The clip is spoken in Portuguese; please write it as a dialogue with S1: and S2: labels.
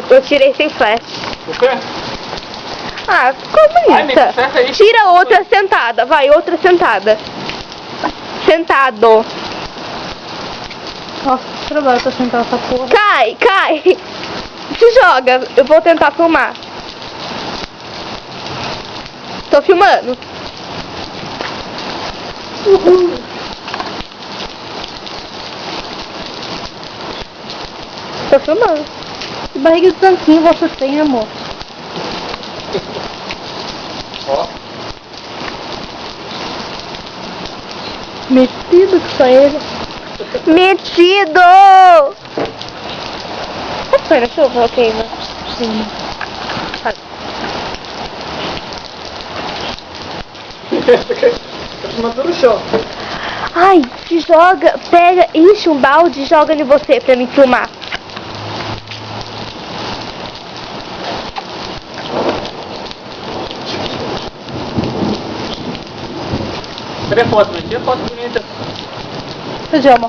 S1: eu tirei sem flash.
S2: Por quê?
S1: Ah, ficou bonita.
S2: Aí.
S1: Tira outra sentada, vai, outra sentada. Sentado.
S3: Nossa, que trabalho pra sentar essa porra.
S1: Cai. Se joga, eu vou tentar filmar. Tô filmando. Tô filmando.
S3: Que barriga de tanquinho você tem, amor?
S2: Ó.
S3: Metido que só ele.
S1: Metido! Foi na chuva? Ok, né?
S3: Sim.
S2: Tá filmando no chão.
S1: Ai, se joga, pega, enche um balde e joga em você pra me filmar.
S2: Cadê a foto? Não tinha foto bonita.
S3: Você já, amor?